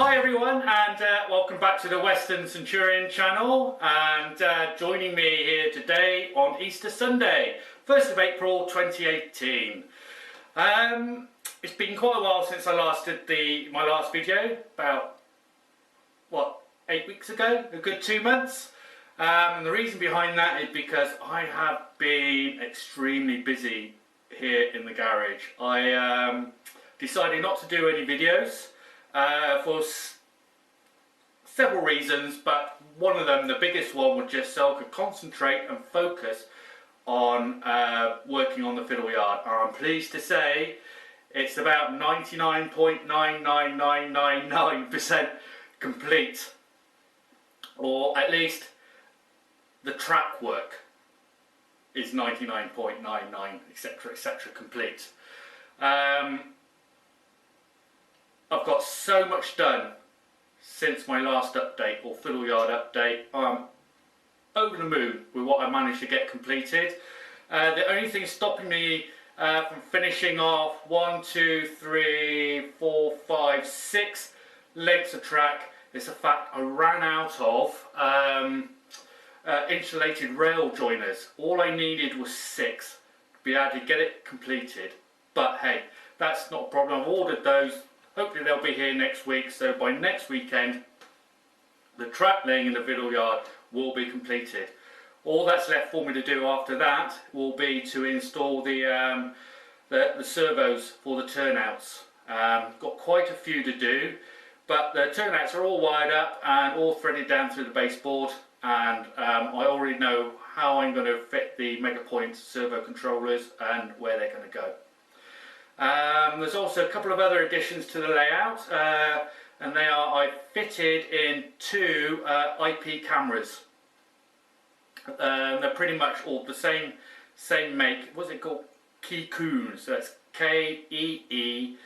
Hi everyone, and welcome back to the Western Centurion channel, and joining me here today on Easter Sunday, 1st of April 2018. It's been quite a while since I last did my last video, about, 8 weeks ago, a good 2 months. And the reason behind that is because I have been extremely busy here in the garage. I decided not to do any videos for several reasons, but one of them, the biggest one, was just so I could concentrate and focus on working on the Fiddle Yard. And I'm pleased to say it's about 99.99999% complete, or at least the track work is 99.99 etc complete. I've got so much done since my last update, or Fiddle Yard update. I'm over the moon with what I managed to get completed. The only thing stopping me from finishing off 6 lengths of track is the fact I ran out of insulated rail joiners. All I needed was 6 to be able to get it completed. But hey, that's not a problem. I've ordered those. Hopefully they'll be here next week, so by next weekend the track laying in the Fiddle Yard will be completed. All that's left for me to do after that will be to install the servos for the turnouts. Got quite a few to do, but the turnouts are all wired up and all threaded down through the baseboard, and I already know how I'm going to fit the Megapoint servo controllers and where they're going to go. There's also a couple of other additions to the layout, and they are, I fitted in 2 IP cameras. They're pretty much all the same make. What's it called? Keekoon. So it's Keekoon.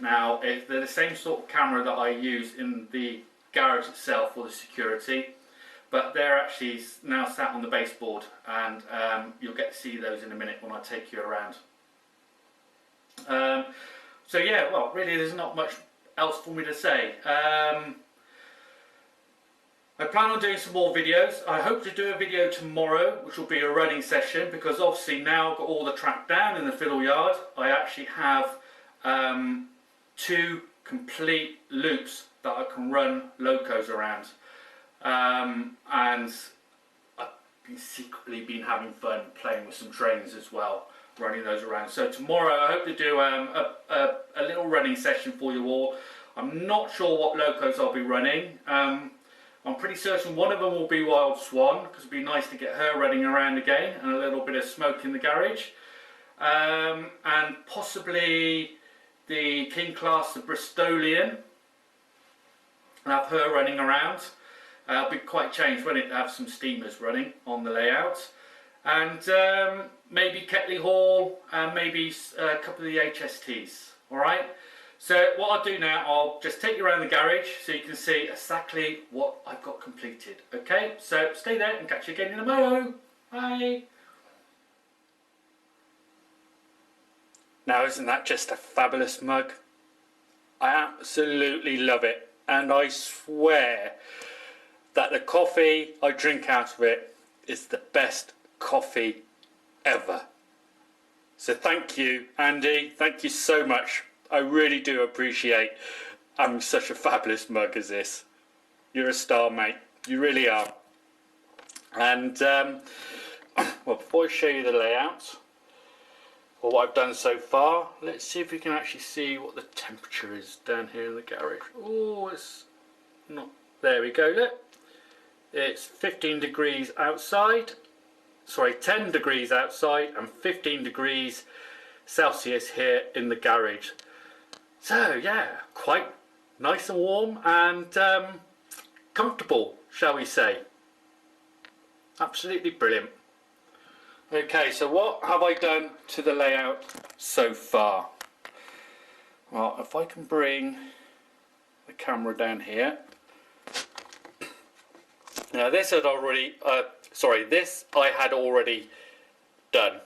Now they're the same sort of camera that I use in the garage itself for the security, but they're actually now sat on the baseboard, and you'll get to see those in a minute when I take you around. So yeah, well, really there's not much else for me to say. I plan on doing some more videos. I hope to do a video tomorrow, which will be a running session, because obviously now I've got all the track down in the Fiddle Yard. I actually have 2 complete loops that I can run locos around. And I've secretly been having fun playing with some trains as well, running those around. So tomorrow I hope to do a little running session for you all. I'm not sure what locos I'll be running. I'm pretty certain one of them will be Wild Swan, because it'd be nice to get her running around again and a little bit of smoke in the garage. And possibly the King Class, the Bristolian, and have her running around. It'll be quite changed, won't it, to have some steamers running on the layout. And maybe Ketley Hall, and maybe a couple of the HSTs. Alright? So what I'll do now, I'll just take you around the garage so you can see exactly what I've got completed. Okay? So stay there and catch you again in a mo. Bye! Now isn't that just a fabulous mug? I absolutely love it, and I swear that the coffee I drink out of it is the best coffee ever. So thank you, Andy, thank you so much. I really do appreciate having such a fabulous mug as this. You're a star, mate, you really are. And well, before I show you the layout or what I've done so far, let's see if we can actually see what the temperature is down here in the garage. Oh, it's not, there we go, look. It's 15 degrees outside, sorry, 10 degrees outside and 15 degrees Celsius here in the garage. So yeah, quite nice and warm and comfortable, shall we say. Absolutely brilliant. Okay, so what have I done to the layout so far? Well, if I can bring the camera down here. Now this had already, this I had already done,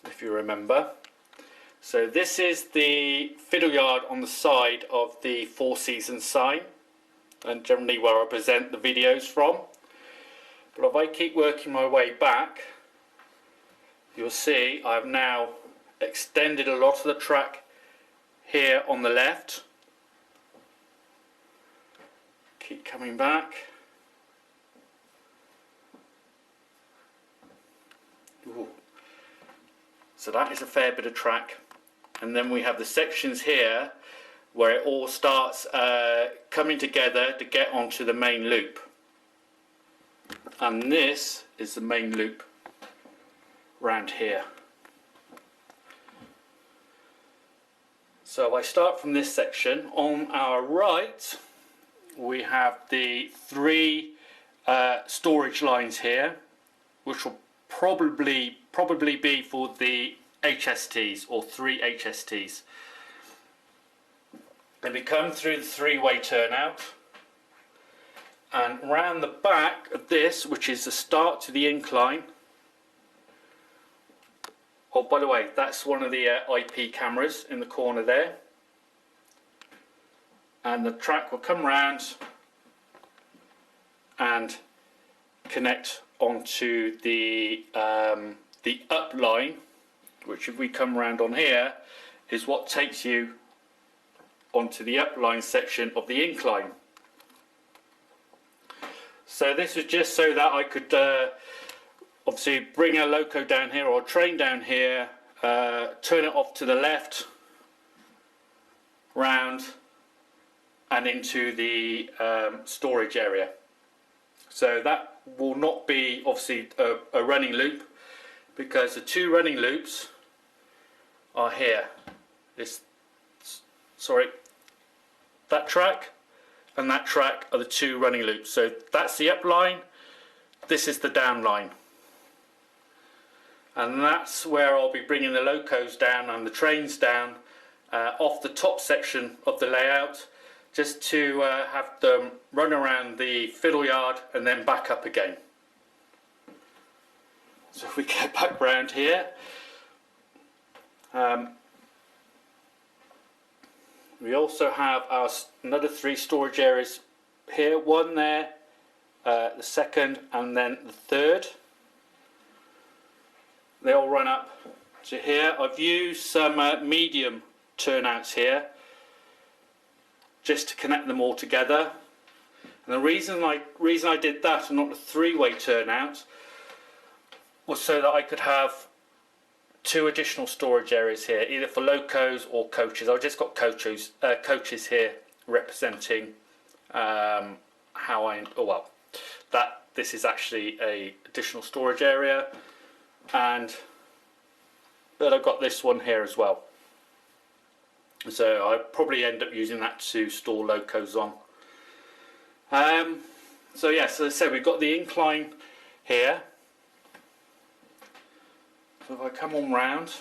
if you remember. So this is the Fiddle Yard on the side of the Four Seasons sign, and generally where I present the videos from. But if I keep working my way back, you'll see I've now extended a lot of the track here on the left. Keep coming back. Ooh. So that is a fair bit of track. And then we have the sections here where it all starts coming together to get onto the main loop. And this is the main loop round here. So if I start from this section, on our right we have the three storage lines here, which will probably be for the HSTs, or 3 HSTs. Then we come through the three-way turnout, and round the back of this, which is the start to the incline. Oh, by the way, that's one of the IP cameras in the corner there. And the track will come round and connect onto the up line, which if we come round on here is what takes you onto the upline section of the incline. So this was just so that I could obviously bring a loco down here or a train down here, turn it off to the left, round and into the storage area. So that will not be obviously a running loop, because the two running loops are here. That track and that track are the two running loops. So that's the up line, this is the down line. And that's where I'll be bringing the locos down and the trains down off the top section of the layout, just to have them run around the Fiddle Yard and then back up again. So if we get back round here, we also have our another 3 storage areas here, one there, the second and then the third. They all run up to here. I've used some medium turnouts here just to connect them all together. And the reason I did that and not the 3-way turnout was so that I could have 2 additional storage areas here, either for locos or coaches. I've just got coaches here representing this is actually a additional storage area, and but I've got this one here as well. So I probably end up using that to store locos on. So yes, as I said, we've got the incline here. So if I come on round,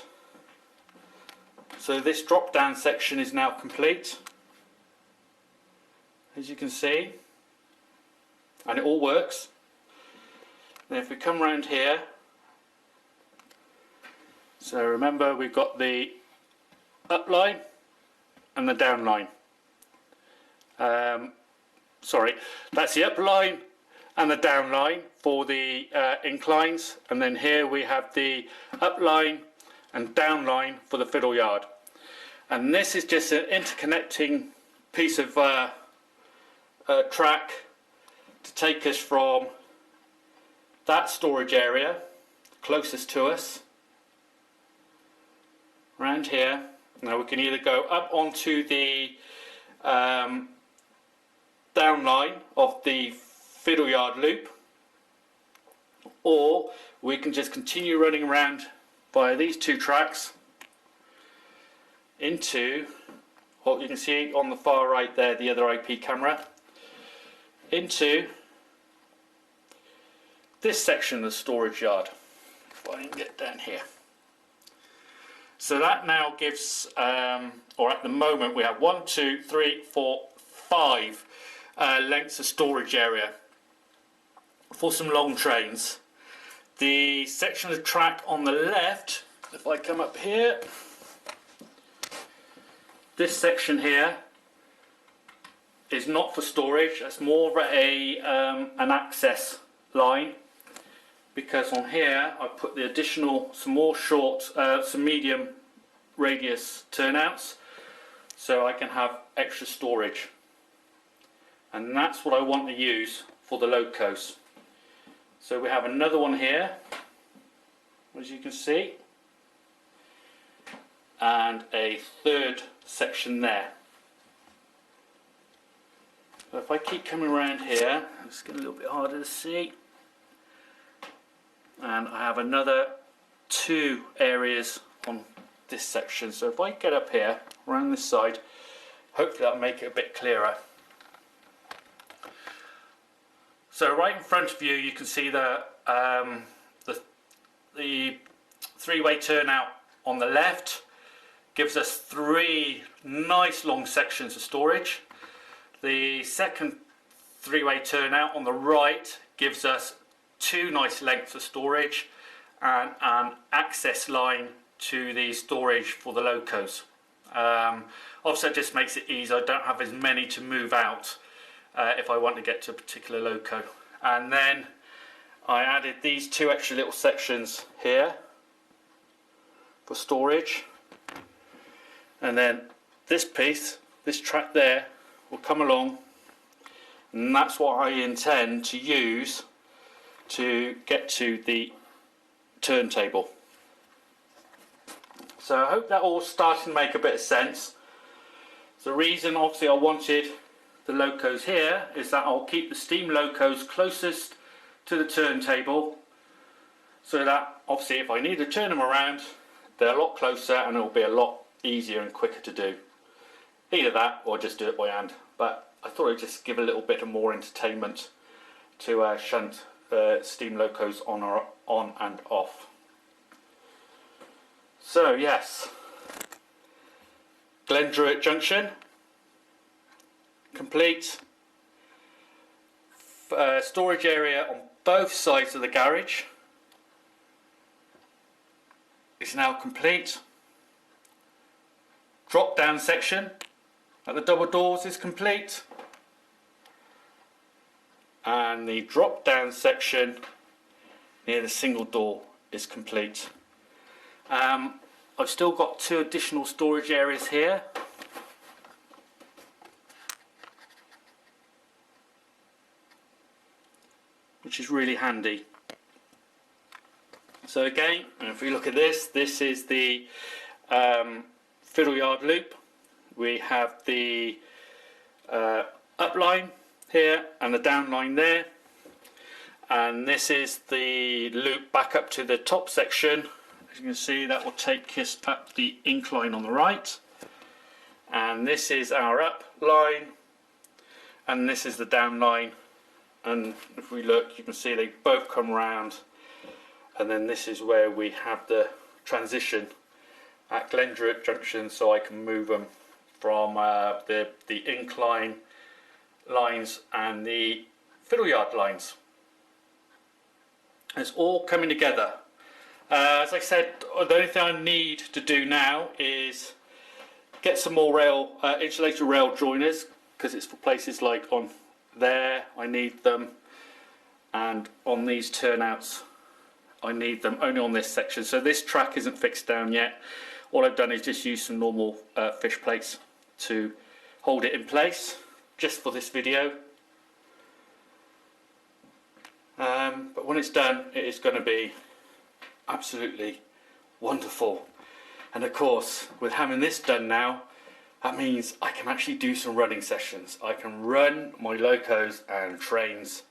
so this drop down section is now complete, as you can see, and it all works. Then if we come round here, so remember we've got the up line and the down line. Sorry, that's the up line and the down line for the inclines, and then here we have the up line and down line for the Fiddle Yard. And this is just an interconnecting piece of track to take us from that storage area closest to us around here. Now we can either go up onto the down line of the Fiddle Yard loop, or we can just continue running around via these 2 tracks into what you can see on the far right there, the other IP camera, into this section of the storage yard. If I can get down here. So that now gives, or at the moment we have 1, 2, 3, 4, 5 lengths of storage area for some long trains. The section of the track on the left, if I come up here, this section here is not for storage. It's more of an access line, because on here I put the additional some medium radius turnouts, so I can have extra storage, and that's what I want to use for the locos. So we have another one here, as you can see, and a third section there. So if I keep coming around here, it's getting a little bit harder to see, and I have another 2 areas on this section. So if I get up here around this side, hopefully that'll make it a bit clearer. So right in front of you, you can see the 3-way turnout on the left gives us 3 nice long sections of storage. The second 3-way turnout on the right gives us 2 nice lengths of storage and an access line to the storage for the locos. Also, it just makes it easy. I don't have as many to move out if I want to get to a particular loco. And then I added these 2 extra little sections here for storage, and then this piece, this track there, will come along, and that's what I intend to use to get to the turntable. So I hope that all starting to make a bit of sense. The reason obviously I wanted the locos here is that I'll keep the steam locos closest to the turntable, so that obviously if I need to turn them around, they're a lot closer and it'll be a lot easier and quicker to do. Either that or just do it by hand, but I thought I'd just give a little bit of more entertainment to shunt steam locos on and off. So yes, Glendruit Junction complete. Storage area on both sides of the garage is now complete. Drop down section at the double doors is complete, and the drop down section near the single door is complete. I've still got 2 additional storage areas here. Which is really handy. So again, if we look at this, this is the Fiddle Yard loop. We have the up line here and the down line there, and this is the loop back up to the top section. As you can see, that will take us up the incline on the right, and this is our up line, and this is the down line. And if we look, you can see they both come round, and then this is where we have the transition at Glendruit Junction, so I can move them from the incline lines and the Fiddle Yard lines. It's all coming together. As I said, the only thing I need to do now is get some more insulated rail joiners, because it's for places like on there I need them, and on these turnouts I need them only on this section. So this track isn't fixed down yet. All I've done is just use some normal fish plates to hold it in place just for this video. But when it's done, it is going to be absolutely wonderful. And of course, with having this done now, that means I can actually do some running sessions. I can run my locos and trains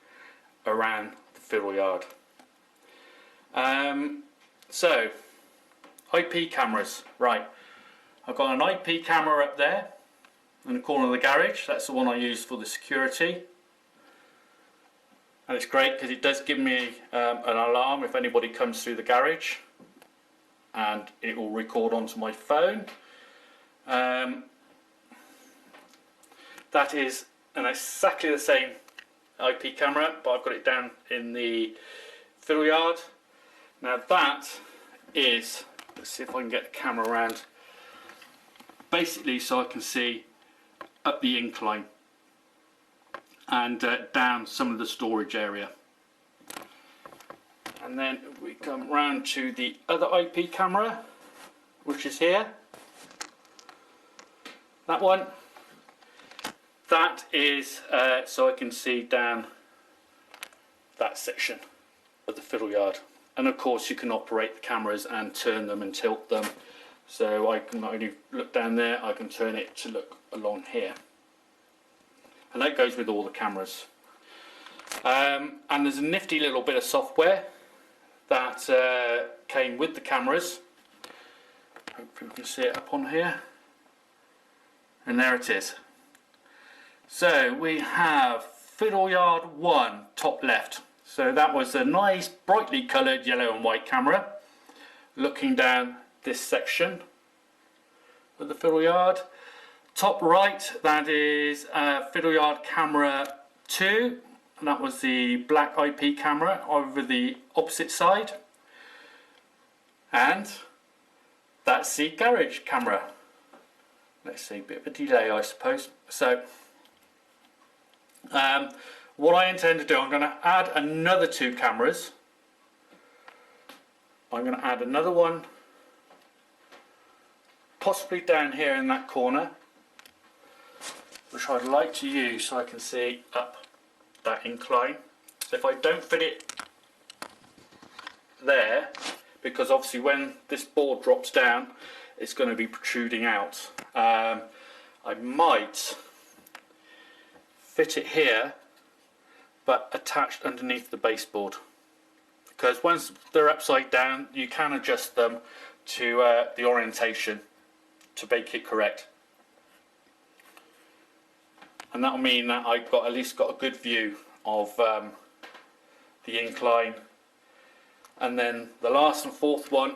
around the Fiddle Yard. So, IP cameras. Right, I've got an IP camera up there in the corner of the garage. That's the one I use for the security. And it's great because it does give me an alarm if anybody comes through the garage, and it will record onto my phone. That is exactly the same IP camera, but I've got it down in the Fiddle Yard. Now that is, let's see if I can get the camera around. basically so I can see up the incline and down some of the storage area. And then we come round to the other IP camera, which is here. That one. That is so I can see down that section of the Fiddle Yard. And of course you can operate the cameras and turn them and tilt them. So I can not only look down there, I can turn it to look along here. And that goes with all the cameras. And there's a nifty little bit of software that came with the cameras. Hopefully we can see it up on here. And there it is. So we have Fiddle Yard 1, top left. So that was a nice brightly coloured yellow and white camera looking down this section of the Fiddle Yard. Top right, that is Fiddle Yard camera 2, and that was the black IP camera over the opposite side. And that's the garage camera. Let's see, a bit of a delay I suppose. So what I intend to do, I'm going to add another 2 cameras. I'm going to add another one possibly down here in that corner, which I'd like to use so I can see up that incline. So if I don't fit it there, because obviously when this board drops down it's going to be protruding out, I might fit it here but attached underneath the baseboard, because once they're upside down you can adjust them to the orientation to make it correct, and that'll mean that I've got at least got a good view of the incline. And then the last and fourth one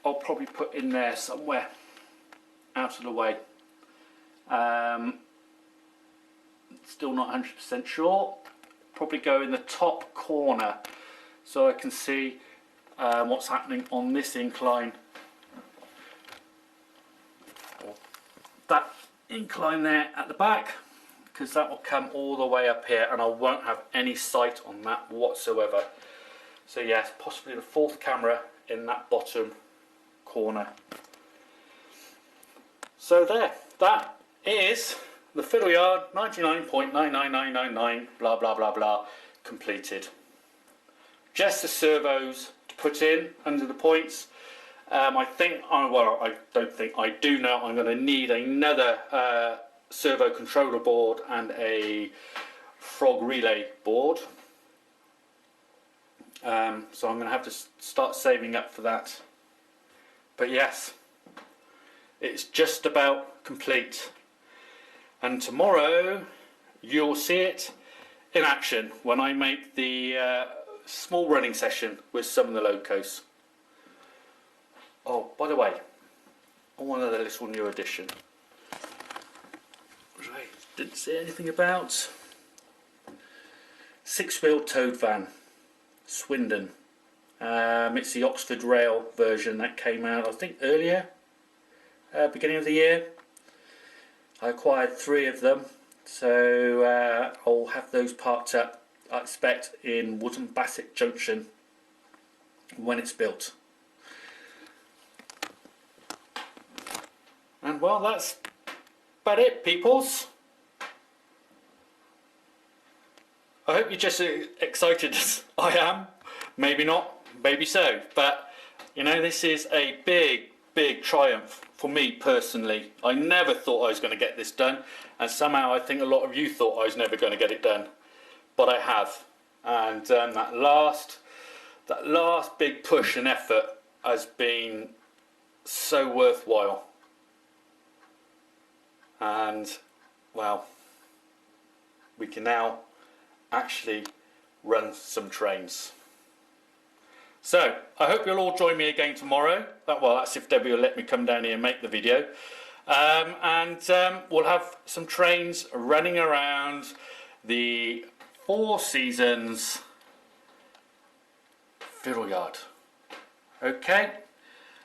I'll probably put in there somewhere out of the way. Still not 100% sure. Probably go in the top corner so I can see what's happening on this incline. That incline there at the back, because that will come all the way up here and I won't have any sight on that whatsoever. So yes, possibly the 4th camera in that bottom corner. So there, that is the Fiddle Yard 99.99999 blah blah blah blah completed. Just the servos to put in under the points. I think, well, I don't think, I do know I'm going to need another servo controller board and a frog relay board. So I'm going to have to start saving up for that. But yes, it's just about complete. And tomorrow you'll see it in action when I make the small running session with some of the locos. Oh, by the way, one other little new addition, which I didn't say anything about. 6-wheel towed van, Swindon. It's the Oxford Rail version that came out, I think, earlier, beginning of the year. I acquired 3 of them, so I'll have those parked up, I expect, in Wootton Bassett Junction when it's built. And well, that's about it, peoples. I hope you're just as excited as I am. Maybe not, maybe so. But, you know, this is a big, big triumph for me personally. I never thought I was going to get this done. And somehow I think a lot of you thought I was never going to get it done. But I have. And that last big push and effort has been so worthwhile. And well, we can now actually run some trains. So I hope you'll all join me again tomorrow. Well, that's if Debbie will let me come down here and make the video. And we'll have some trains running around the Four Seasons Fiddle Yard. Okay,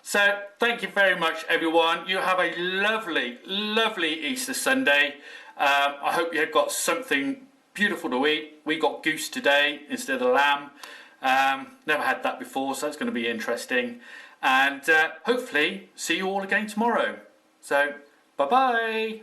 So thank you very much, everyone. You have a lovely, lovely Easter Sunday. I hope you have got something beautiful to eat. We got goose today instead of lamb. Never had that before, so it's going to be interesting. And hopefully see you all again tomorrow. So, bye-bye.